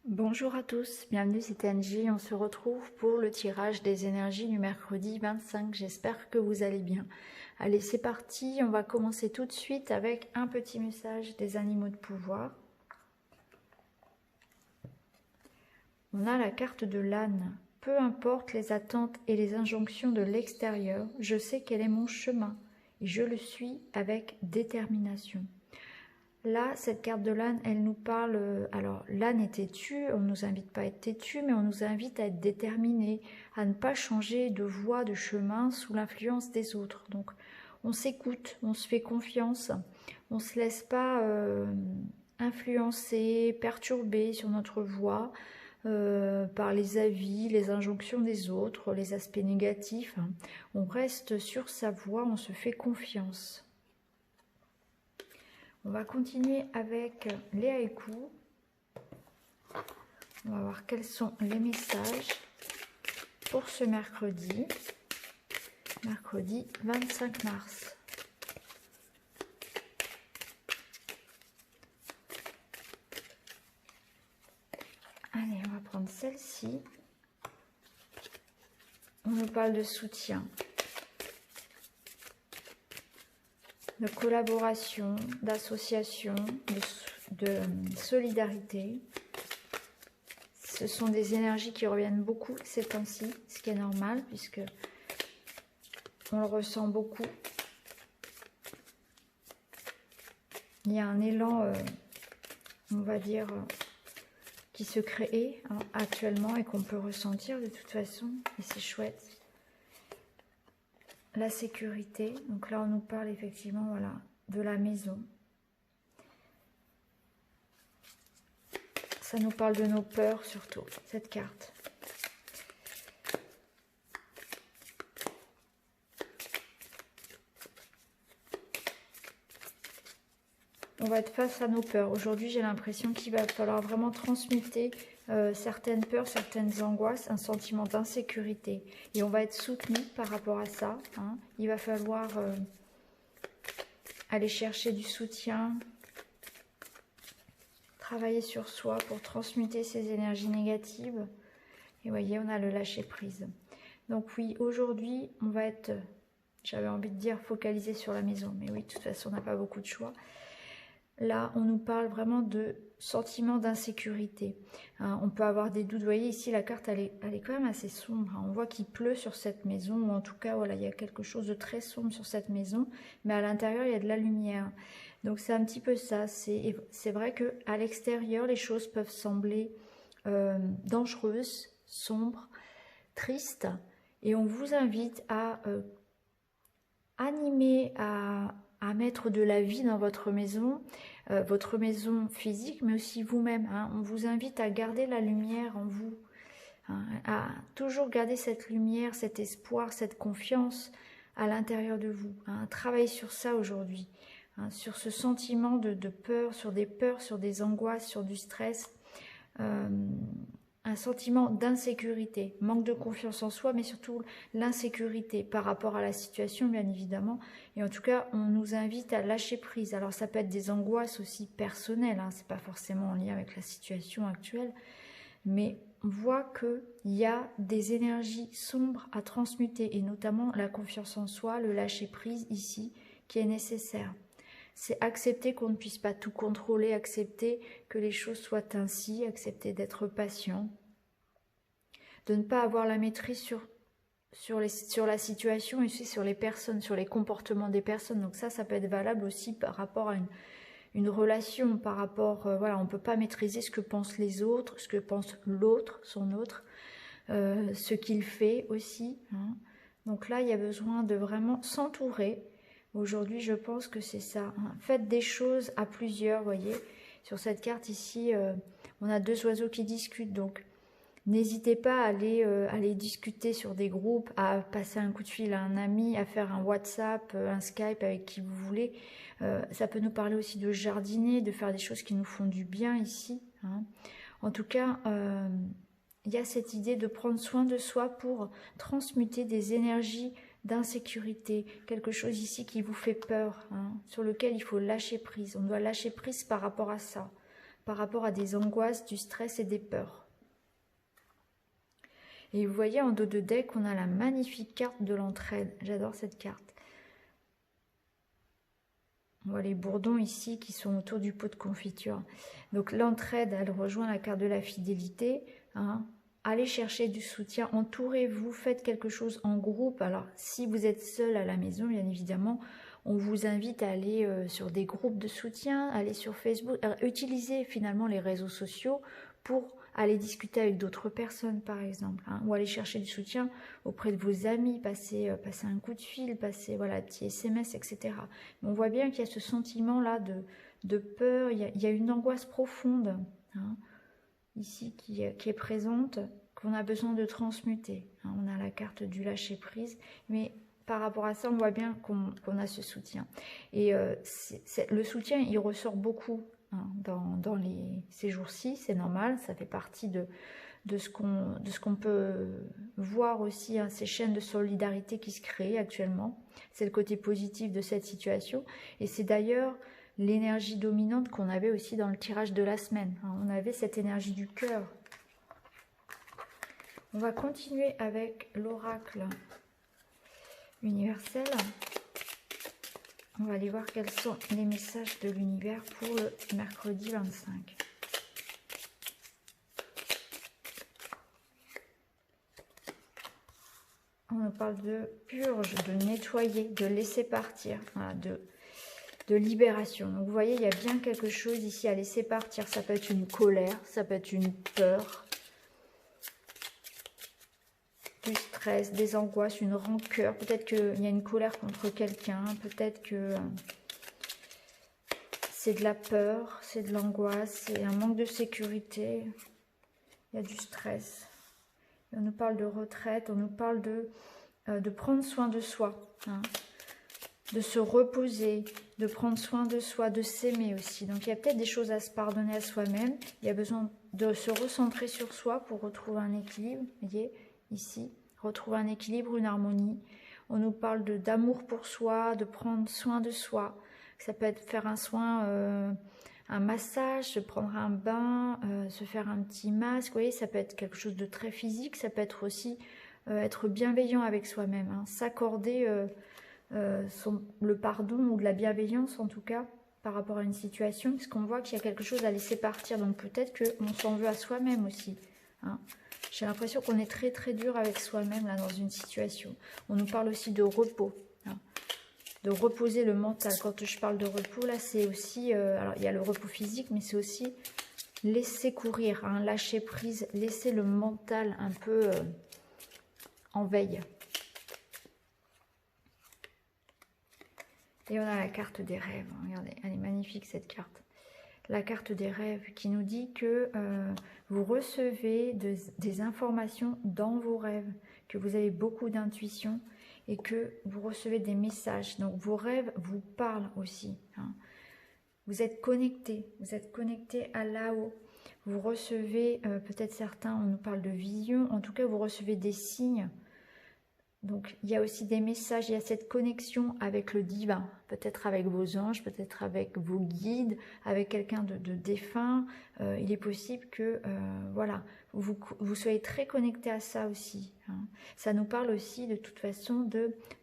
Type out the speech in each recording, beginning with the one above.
Bonjour à tous, bienvenue, c'est Angie. On se retrouve pour le tirage des énergies du mercredi 25. J'espère que vous allez bien. Allez, c'est parti. On va commencer tout de suite avec un petit message des animaux de pouvoir. On a la carte de l'âne. Peu importe les attentes et les injonctions de l'extérieur, je sais quel est mon chemin et je le suis avec détermination. Là, cette carte de l'âne, elle nous parle... Alors, l'âne est têtu, on ne nous invite pas à être têtu, mais on nous invite à être déterminé, à ne pas changer de voie, de chemin sous l'influence des autres. Donc, on s'écoute, on se fait confiance, on ne se laisse pas influencer, perturber sur notre voie par les avis, les injonctions des autres, les aspects négatifs. On reste sur sa voie, on se fait confiance. On va continuer avec les haïkus. On va voir quels sont les messages pour ce mercredi. Mercredi 25 mars. Allez, on va prendre celle-ci. On nous parle de soutien, de collaboration, d'association, de solidarité. Ce sont des énergies qui reviennent beaucoup ces temps-ci, ce qui est normal puisque on le ressent beaucoup. Il y a un élan, on va dire, qui se crée actuellement et qu'on peut ressentir de toute façon, et c'est chouette. La sécurité, donc là on nous parle effectivement voilà, de la maison. Ça nous parle de nos peurs surtout, cette carte. On va être face à nos peurs. Aujourd'hui, j'ai l'impression qu'il va falloir vraiment transmuter certaines peurs, certaines angoisses, un sentiment d'insécurité. Et on va être soutenu par rapport à ça. Il va falloir aller chercher du soutien, travailler sur soi pour transmuter ces énergies négatives. Et vous voyez, on a le lâcher-prise. Donc oui, aujourd'hui, on va être, j'avais envie de dire, focalisé sur la maison. Mais oui, de toute façon, on n'a pas beaucoup de choix. Là, on nous parle vraiment de sentiment d'insécurité. On peut avoir des doutes. Vous voyez, ici, la carte, elle est quand même assez sombre. On voit qu'il pleut sur cette maison, ou en tout cas, voilà, il y a quelque chose de très sombre sur cette maison. Mais à l'intérieur, il y a de la lumière. Donc, c'est un petit peu ça. C'est vrai qu'à l'extérieur, les choses peuvent sembler dangereuses, sombres, tristes. Et on vous invite à animer, à mettre de la vie dans votre maison physique, mais aussi vous-même. On vous invite à garder la lumière en vous, à toujours garder cette lumière, cet espoir, cette confiance à l'intérieur de vous. Travaillez sur ça aujourd'hui, sur ce sentiment de peur, sur des angoisses, sur du stress. Un sentiment d'insécurité, manque de confiance en soi, mais surtout l'insécurité par rapport à la situation, bien évidemment. Et en tout cas, on nous invite à lâcher prise. Alors, ça peut être des angoisses aussi personnelles, c'est pas forcément en lien avec la situation actuelle, mais on voit qu'il y a des énergies sombres à transmuter, et notamment la confiance en soi, le lâcher prise ici, qui est nécessaire. C'est accepter qu'on ne puisse pas tout contrôler, accepter que les choses soient ainsi, accepter d'être patient, de ne pas avoir la maîtrise sur la situation et aussi sur les personnes, sur les comportements des personnes. Donc ça peut être valable aussi par rapport à une relation, par rapport, voilà, on ne peut pas maîtriser ce que pensent les autres, ce que pense l'autre, son autre, ce qu'il fait aussi. Donc là, il y a besoin de vraiment s'entourer. Aujourd'hui, je pense que c'est ça. Faites des choses à plusieurs, vous voyez. Sur cette carte ici, on a deux oiseaux qui discutent. Donc, n'hésitez pas à aller discuter sur des groupes, à passer un coup de fil à un ami, à faire un WhatsApp, un Skype avec qui vous voulez. Ça peut nous parler aussi de jardiner, de faire des choses qui nous font du bien ici. En tout cas, il y a cette idée de prendre soin de soi pour transmuter des énergies d'insécurité, quelque chose ici qui vous fait peur, sur lequel il faut lâcher prise. On doit lâcher prise par rapport à ça, par rapport à des angoisses, du stress et des peurs. Et vous voyez en dos de deck, on a la magnifique carte de l'entraide. J'adore cette carte. On voit les bourdons ici qui sont autour du pot de confiture. Donc l'entraide, elle rejoint la carte de la fidélité. Hein. Allez chercher du soutien, entourez-vous, faites quelque chose en groupe. Alors si vous êtes seul à la maison, bien évidemment, on vous invite à aller sur des groupes de soutien, aller sur Facebook. Alors, utilisez finalement les réseaux sociaux pour aller discuter avec d'autres personnes, par exemple, hein, ou aller chercher du soutien auprès de vos amis, passer un coup de fil, passer voilà, petit SMS, etc. Mais on voit bien qu'il y a ce sentiment-là de peur, il y a une angoisse profonde, hein, ici qui est présente, qu'on a besoin de transmuter. Hein, on a la carte du lâcher-prise, mais par rapport à ça, on voit bien qu'on a ce soutien. Et le soutien, il ressort beaucoup. Hein, dans ces jours-ci, c'est normal, ça fait partie de ce qu'on peut voir aussi, hein, ces chaînes de solidarité qui se créent actuellement. C'est le côté positif de cette situation. Et c'est d'ailleurs l'énergie dominante qu'on avait aussi dans le tirage de la semaine. Hein, on avait cette énergie du cœur. On va continuer avec l'oracle universel. On va aller voir quels sont les messages de l'univers pour le mercredi 25. On nous parle de purge, de nettoyer, de laisser partir, voilà, de libération. Donc vous voyez, il y a bien quelque chose ici à laisser partir. Ça peut être une colère, ça peut être une peur, du stress, des angoisses, une rancœur. Peut-être qu'il y a une colère contre quelqu'un, peut-être que c'est de la peur, c'est de l'angoisse, c'est un manque de sécurité. Il y a du stress. Et on nous parle de retraite, on nous parle de prendre soin de soi, hein, de se reposer, de prendre soin de soi, de s'aimer aussi. Donc il y a peut-être des choses à se pardonner à soi-même. Il y a besoin de se recentrer sur soi pour retrouver un équilibre. Vous voyez, ici, retrouver un équilibre, une harmonie. On nous parle d'amour pour soi, de prendre soin de soi. Ça peut être faire un soin, un massage, se prendre un bain, se faire un petit masque. Vous voyez, ça peut être quelque chose de très physique. Ça peut être aussi être bienveillant avec soi-même, hein, s'accorder le pardon ou de la bienveillance en tout cas par rapport à une situation, puisqu'on voit qu'il y a quelque chose à laisser partir. Donc peut-être qu'on s'en veut à soi-même aussi, hein. J'ai l'impression qu'on est très très dur avec soi-même là dans une situation. On nous parle aussi de repos, hein, de reposer le mental. Quand je parle de repos là, c'est aussi alors il y a le repos physique, mais c'est aussi laisser courir, hein, lâcher prise, laisser le mental un peu en veille. Et on a la carte des rêves. Regardez, elle est magnifique cette carte. La carte des rêves qui nous dit que vous recevez des informations dans vos rêves, que vous avez beaucoup d'intuition et que vous recevez des messages. Donc vos rêves vous parlent aussi, hein. Vous êtes connectés à là-haut. Vous recevez, peut-être certains, on nous parle de vision, en tout cas vous recevez des signes. Donc, il y a aussi des messages, il y a cette connexion avec le divin, peut-être avec vos anges, peut-être avec vos guides, avec quelqu'un de défunt. Il est possible que, voilà, vous soyez très connecté à ça aussi, hein. Ça nous parle aussi, de toute façon,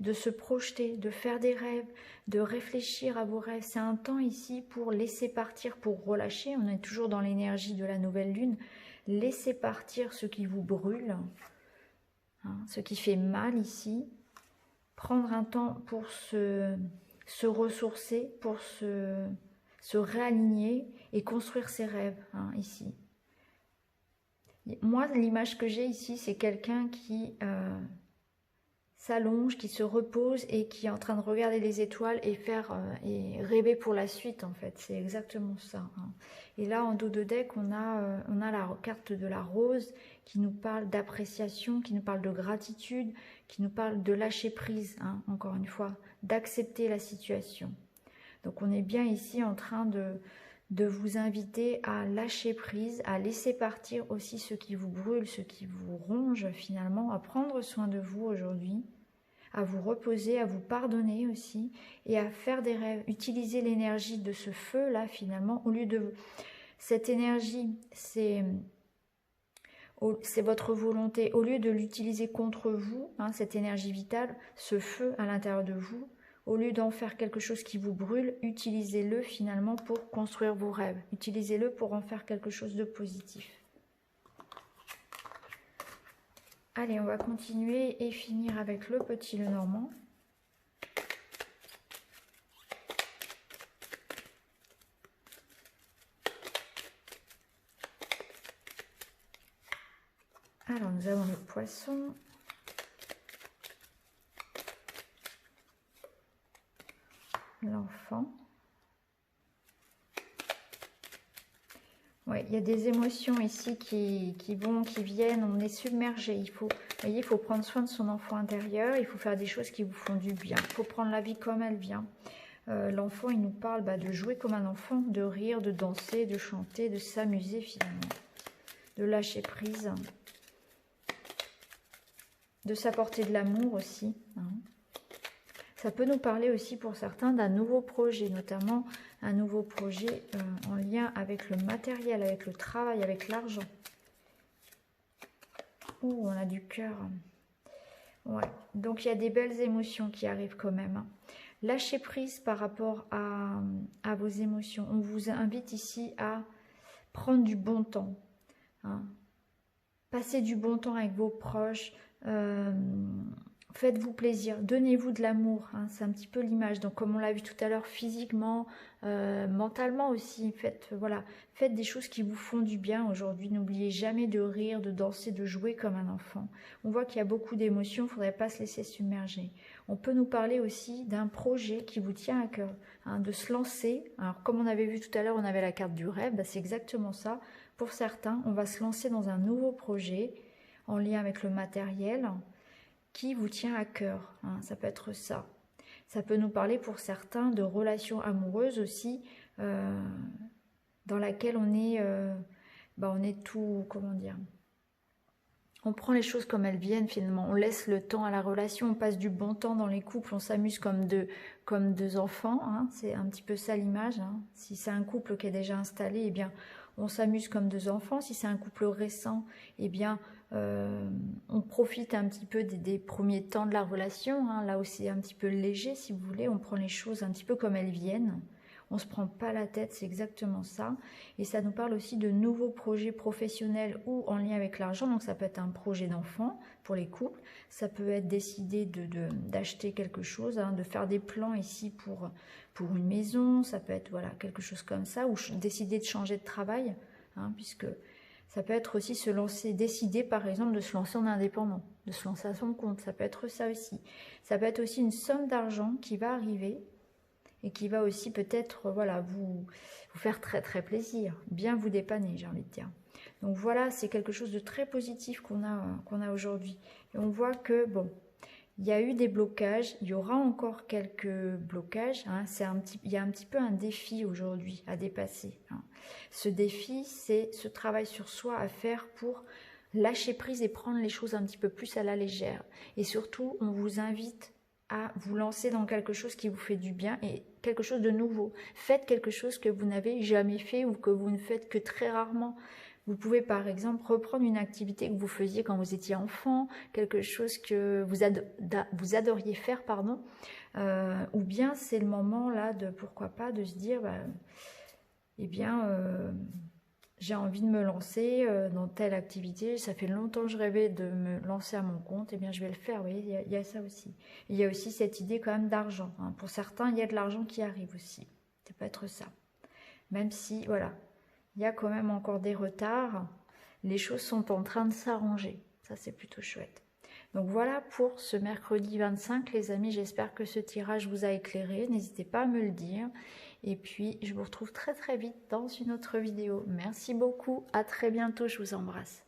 de se projeter, de faire des rêves, de réfléchir à vos rêves. C'est un temps ici pour laisser partir, pour relâcher. On est toujours dans l'énergie de la nouvelle lune. Laissez partir ce qui vous brûle, hein, ce qui fait mal ici, prendre un temps pour se ressourcer, pour se réaligner et construire ses rêves, hein, ici. Moi, l'image que j'ai ici, c'est quelqu'un qui s'allonge, qui se repose et qui est en train de regarder les étoiles et et rêver pour la suite, en fait. C'est exactement ça, hein. Et là, en dos de deck, on a la carte de la rose qui nous parle d'appréciation, qui nous parle de gratitude, qui nous parle de lâcher prise, hein, encore une fois, d'accepter la situation. Donc on est bien ici en train de vous inviter à lâcher prise, à laisser partir aussi ce qui vous brûle, ce qui vous ronge finalement, à prendre soin de vous aujourd'hui, à vous reposer, à vous pardonner aussi et à faire des rêves. Utiliser l'énergie de ce feu là finalement, au lieu de... cette énergie, c'est votre volonté. Au lieu de l'utiliser contre vous, hein, cette énergie vitale, ce feu à l'intérieur de vous, au lieu d'en faire quelque chose qui vous brûle, utilisez-le finalement pour construire vos rêves. Utilisez-le pour en faire quelque chose de positif. Allez, on va continuer et finir avec le petit Lenormand. Alors, nous avons le Poisson. L'Enfant. Ouais, il y a des émotions ici qui vont, qui viennent, on est submergé. Il faut, voyez, il faut prendre soin de son enfant intérieur, il faut faire des choses qui vous font du bien. Il faut prendre la vie comme elle vient. L'enfant, il nous parle de jouer comme un enfant, de rire, de danser, de chanter, de s'amuser finalement, de lâcher prise, de s'apporter de l'amour aussi. Hein. Ça peut nous parler aussi pour certains d'un nouveau projet, notamment un nouveau projet en lien avec le matériel, avec le travail, avec l'argent. Ouh, on a du cœur. Ouais, donc il y a des belles émotions qui arrivent quand même. Hein. Lâchez prise par rapport à vos émotions. On vous invite ici à prendre du bon temps. Hein. Passez du bon temps avec vos proches. Faites-vous plaisir, donnez-vous de l'amour, hein, c'est un petit peu l'image. Donc comme on l'a vu tout à l'heure, physiquement, mentalement aussi, faites des choses qui vous font du bien aujourd'hui. N'oubliez jamais de rire, de danser, de jouer comme un enfant. On voit qu'il y a beaucoup d'émotions, il ne faudrait pas se laisser submerger. On peut nous parler aussi d'un projet qui vous tient à cœur, hein, de se lancer. Alors comme on avait vu tout à l'heure, on avait la carte du rêve, c'est exactement ça. Pour certains, on va se lancer dans un nouveau projet en lien avec le matériel, qui vous tient à cœur, hein, ça peut être ça. Ça peut nous parler pour certains de relations amoureuses aussi, dans laquelle on est tout, comment dire, on prend les choses comme elles viennent finalement, on laisse le temps à la relation, on passe du bon temps dans les couples, on s'amuse comme deux enfants, hein, c'est un petit peu ça l'image. Hein. Si c'est un couple qui est déjà installé, eh bien on s'amuse comme deux enfants. Si c'est un couple récent, eh bien on profite un petit peu des premiers temps de la relation, hein, là où c'est un petit peu léger si vous voulez, on prend les choses un petit peu comme elles viennent, on ne se prend pas la tête, c'est exactement ça. Et ça nous parle aussi de nouveaux projets professionnels ou en lien avec l'argent, donc ça peut être un projet d'enfant pour les couples, ça peut être décider d'acheter quelque chose, hein, de faire des plans ici pour une maison, ça peut être quelque chose comme ça, ou décider de changer de travail, hein, puisque ça peut être aussi se lancer, décider par exemple de se lancer en indépendant, de se lancer à son compte, ça peut être ça aussi. Ça peut être aussi une somme d'argent qui va arriver et qui va aussi peut-être vous faire très très plaisir, bien vous dépanner, j'ai envie de dire. Donc voilà, c'est quelque chose de très positif qu'on a aujourd'hui. Et on voit que bon, il y a eu des blocages, il y aura encore quelques blocages, hein, il y a un petit peu un défi aujourd'hui à dépasser. Hein. Ce défi, c'est ce travail sur soi à faire pour lâcher prise et prendre les choses un petit peu plus à la légère. Et surtout, on vous invite à vous lancer dans quelque chose qui vous fait du bien et quelque chose de nouveau. Faites quelque chose que vous n'avez jamais fait ou que vous ne faites que très rarement. Vous pouvez par exemple reprendre une activité que vous faisiez quand vous étiez enfant, quelque chose que vous adoriez faire, pardon, ou bien c'est le moment là de, pourquoi pas, de se dire, j'ai envie de me lancer dans telle activité, ça fait longtemps que je rêvais de me lancer à mon compte, eh bien je vais le faire, vous voyez, il y a ça aussi. Il y a aussi cette idée quand même d'argent, hein. Pour certains, il y a de l'argent qui arrive aussi, ça peut être ça. Même si, il y a quand même encore des retards, les choses sont en train de s'arranger, ça c'est plutôt chouette. Donc voilà pour ce mercredi 25 les amis, j'espère que ce tirage vous a éclairé, n'hésitez pas à me le dire. Et puis je vous retrouve très très vite dans une autre vidéo. Merci beaucoup, à très bientôt, je vous embrasse.